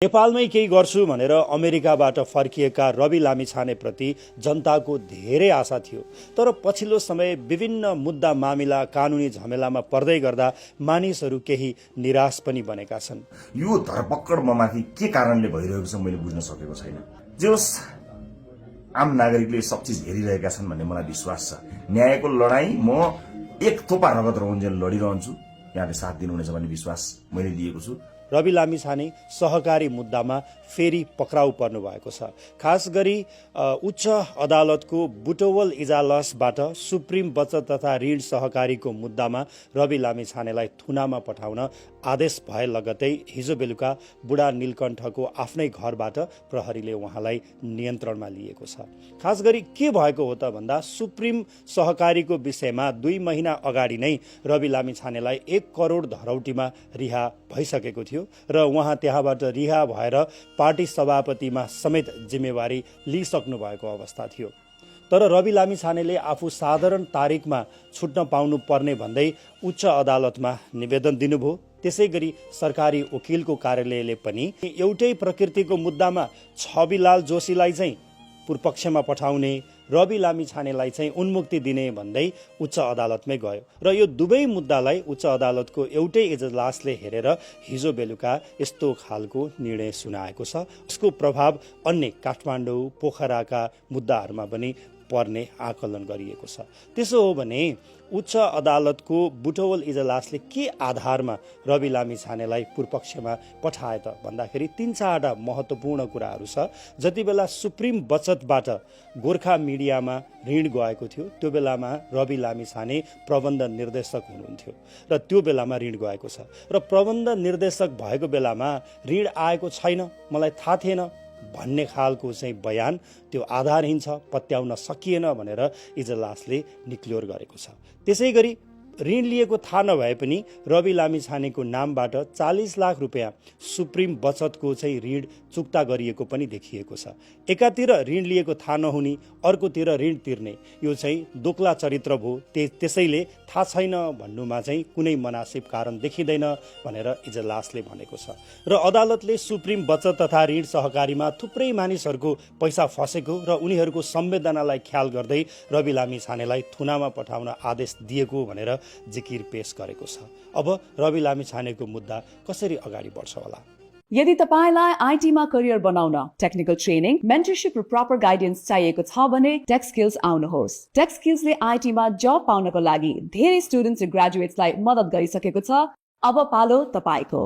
नेपालमै केही गर्छु भनेर अमेरिकाबाट फर्किएका रवि लामिछानेप्रति जनताको धेरै आशा थियो। तर पछिल्लो समय विभिन्न मुद्दा मामिला कानुनी झमेलामा पर्दै गर्दा मानिसहरू केही निराश पनि बनेका छन्। यो धरपकड ममाथि के कारणले भइरहेको छ मैले बुझ्न सकेको छैन। जे होस्, आम नागरिकले सब चिज हेरिरहेका छन् भन्ने मलाई विश्वास छ। न्यायको लडाई म एक थोपा रगत रहुन्जेल लडिरहन्छु। यहाँले साथ दिनुहुनेछ भन्ने विश्वास मैले लिएको छु। रवि लामिछाने सहकारी मुद्दामा फेरि पक्राउ पर्नु भएको छ। खास गरी उच्च अदालतको बुटवल इजलासबाट सुप्रिम बचत तथा ऋण सहकारीको मुद्दामा रवि लामिछानेलाई थुनामा पठाउन आदेश भए लगतै हिजो बेलुका बुढा नीलकण्ठको आफ्नै घरबाट प्रहरीले उहाँलाई नियन्त्रणमा लिएको छ। खास गरी के भएको हो त भन्दा सुप्रिम सहकारीको विषयमा 2 महिना अगाडि नै रवि लामिछानेलाई 1 करोड धरौटीमा रिहा भइसकेको थियो र उहाँ त्यहाँबाट रिहा भएर पार्टी सभापतिमा समेत जिम्मेवारी लिइसक्नु भएको अवस्था थियो। तर रवि लामिछानेले आफू साधारण तारिकमा छुट्न पाउनु पर्ने भन्दै उच्च अदालतमा निवेदन दिनुभयो। त्यसै गरी सरकारी वकिलको कार्यालयले पनि एउटै प्रकृतिको मुद्दामा छविलाल जोशीलाई चाहिँ पूर्वपक्षमा पठाउने, रवि लामिछानेलाई चाहिँ उन्मुक्ति दिने भन्दै उच्च अदालतमै गयो र यो दुवै मुद्दालाई उच्च अदालतको एउटै इजलासले हेरेर हिजो बेलुका यस्तो खालको निर्णय सुनाएको छ। यसको प्रभाव अन्य काठमाडौँ पोखराका मुद्दाहरूमा पनि पर्ने आकलन गरिएको छ। त्यसो हो भने उच्च अदालतको बुटवल इजलासले के आधारमा रवि लामिछानेलाई पूर्वपक्षमा पठाए त भन्दाखेरि 3-4 महत्त्वपूर्ण कुराहरू छ। जति बेला सुप्रिम बचतबाट गोर्खा मिडियामा ऋण गएको थियो त्यो बेलामा रवि लामिछाने प्रबन्ध निर्देशक हुनुहुन्थ्यो र त्यो बेलामा ऋण गएको छ र प्रबन्ध निर्देशक भएको बेलामा ऋण आएको छैन, मलाई थाहा थिएन भन्ने खालको चाहिँ बयान त्यो आधारहीन छ, पत्याउन सकिएन भनेर इजलासले निक्लियोर गरेको छ। त्यसै गरी ऋण लिएको थाहा नभए पनि रवि लामिछानेको नामबाट 40 लाख रुपियाँ सुप्रिम बचतको चाहिँ ऋण चुक्ता गरिएको पनि देखिएको छ। एकातिर ऋण लिएको थाहा नहुने, अर्कोतिर ऋण तिर्ने, यो चाहिँ दोक्ला चरित्र भयो। त्यसैले थाहा छैन भन्नुमा चाहिँ कुनै मनासिब कारण देखिँदैन भनेर इजलासले भनेको छ। र अदालतले सुप्रिम बचत तथा ऋण सहकारीमा थुप्रै मानिसहरूको पैसा फसेको र उनीहरूको संवेदनालाई ख्याल गर्दै रवि लामिछानेलाई थुनामा पठाउन आदेश दिएको भनेर जिकिर पेश गरेको छ। अब रवि लामिछानेको मुद्दा कसरी अगाडि बढ्छ होला? यदि तपाईलाई आईटीमा करियर बनाउन टेक्निकल ट्रेनिङ, मेन्टरशिप र प्रपर गाइडेन्स चाहिएको छ भने टेक स्किल्स आउनुहोस्। टेक स्किल्सले आईटीमा जब पाउनको लागि धेरै स्टुडेन्ट्स र ग्रेजुएट्सलाई मद्दत गरिसकेको छ। अब पालो तपाईको।